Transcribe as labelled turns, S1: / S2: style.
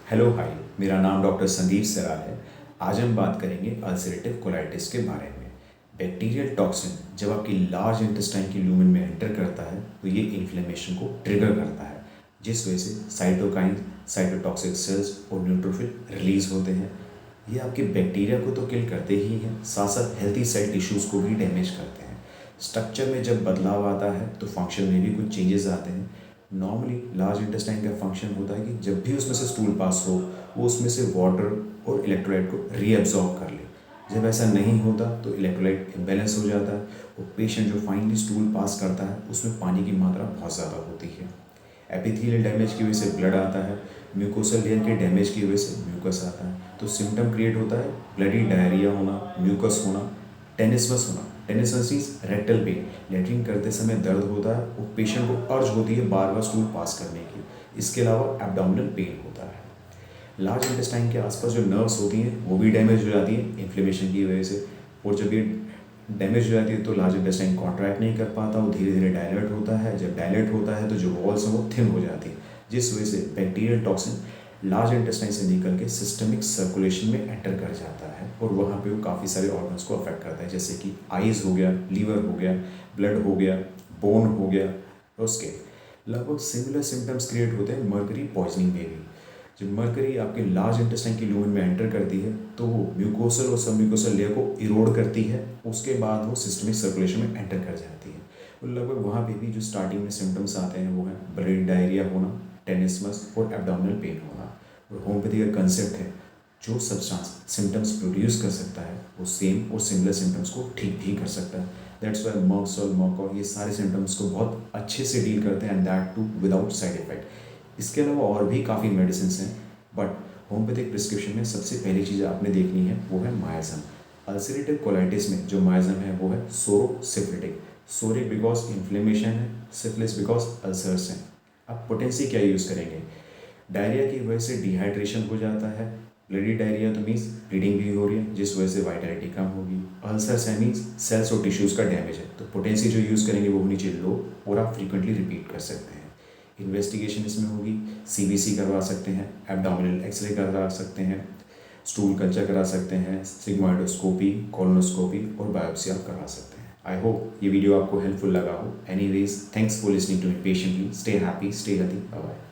S1: Hello hi, मेरा नाम doctor Sandeep सराल है। आज हम बात करेंगे अल्सरेटिव कोलाइटिस के बारे में। बैक्टीरियल टॉक्सिन जब आपकी लार्ज इंटेस्टाइन की लूमेन में एंटर करता है तो ये इन्फ्लेमेशन को ट्रिगर करता है, जिस वजह से साइटोकाइन, साइटोटॉक्सिक सेल्स और न्यूट्रोफिल रिलीज होते हैं। ये आपके बैक्टीरिया को तो किल करते ही हैं, साथ साथ हेल्थी सेल टिश्यूज़ को भी डैमेज करते हैं। स्ट्रक्चर में जब बदलाव आता है तो फंक्शन में भी कुछ चेंजेस आते हैं। नॉर्मली लार्ज इंटेस्टाइन का फंक्शन होता है कि जब भी उसमें से स्टूल पास हो, वो उसमें से वाटर और इलेक्ट्रोलाइट को रीअब्जॉर्ब कर ले। जब ऐसा नहीं होता तो इलेक्ट्रोलाइट इम्बैलेंस हो जाता है और पेशेंट जो फाइनली स्टूल पास करता है उसमें पानी की मात्रा बहुत ज़्यादा होती है। एपिथेलियल डैमेज की वजह से ब्लड आता है, म्यूकोसल लेयर के डैमेज की वजह से म्यूकस आता है। तो सिम्टम क्रिएट होता है ब्लडी डायरिया होना, म्यूकस होना, टेनिसमस होना। टेनिसमस मीन्स रेक्टल पेन, लेटरिन करते समय दर्द होता है और पेशेंट को अर्ज होती है बार बार स्टूल पास करने की। इसके अलावा एब्डोमिनल पेन होता है। लार्ज इंटेस्टाइन के आसपास जो नर्व्स होती हैं वो भी डैमेज हो जाती हैं इन्फ्लेमेशन की वजह से। और जब ये डैमेज हो जाती है तो लार्ज इंटेस्टाइन कॉन्ट्रैक्ट नहीं कर पाता, वो धीरे धीरे डायलेट होता है। जब डायलेट होता है तो जो वॉल्स हैं वो थिन हो जाती है, जिस वजह से बैक्टीरियल टॉक्सिन लार्ज इंटेस्टाइन से निकल के सिस्टमिक सर्कुलेशन में एंटर कर जाता है और वहाँ पे वो काफ़ी सारे ऑर्गन्स को अफेक्ट करता है, जैसे कि आइज़ हो गया, लीवर हो गया, ब्लड हो गया, बोन हो गया। उसके लगभग सिमिलर सिम्टम्स क्रिएट होते हैं मर्करी पॉइजनिंग में भी। जब मर्करी आपके लार्ज इंटेस्टाइन की लूमेन में एंटर करती है तो वो म्यूकोसल और सब म्यूकोसल लेयर को इरोड करती है, उसके बाद वो सिस्टमिक सर्कुलेशन में एंटर कर जाती है। और लगभग वहाँ पे भी जो स्टार्टिंग में सिम्टम्स आते हैं वो हैं ब्लडी डायरिया होना, टेनिसमस और एब्डोमिनल पेन होना। और होम्योपैथी का कंसेप्ट है जो सब्सटेंस सिम्टम्स प्रोड्यूस कर सकता है वो सेम और सिमिलर सिम्टम्स को ठीक भी कर सकता है। दैट्स वाई मर्क्सोल, मर्कॉ ये सारे सिम्टम्स को बहुत अच्छे से डील करते हैं and that too without side effect. इसके अलावा और भी काफ़ी मेडिसिन हैं, बट होम्योपैथिक प्रिस्क्रिप्शन में सबसे पहली चीज़ आपने देखनी है वो है मायाज़म। अल्सरेटिव कोलाइटिस में जो मायाज़म है वो है सोरोसिफिलिटिक। सोरिक बिकॉज इन्फ्लेमेशन है, सिफिलिस बिकॉज अल्सर्स हैं। अब पोटेंसी क्या यूज़ करेंगे? डायरिया की वजह से डिहाइड्रेशन हो जाता है। ब्लडी डायरिया तो मीन्स ब्लीडिंग भी हो रही है, जिस वजह से वाइटलिटी कम होगी। अल्सर्स है मीन्स सेल्स और टिश्यूज़ का डैमेज है, तो पोटेंसी जो यूज़ करेंगे वो होनी चाहिए लो और आप फ्रीक्वेंटली रिपीट कर सकते हैं। इन्वेस्टिगेशन इसमें होगी, सीबीसी करवा सकते हैं, एब्डोमिनल एक्सरे करवा सकते हैं, स्टूल कल्चर करा सकते हैं, सिग्मोइडोस्कोपी, कोलोनोस्कोपी और बायोप्सी आप करवा सकते हैं। आई होप ये वीडियो आपको हेल्पफुल लगा हो। Anyways, thanks for listening to me patiently. Stay happy, stay healthy, bye bye.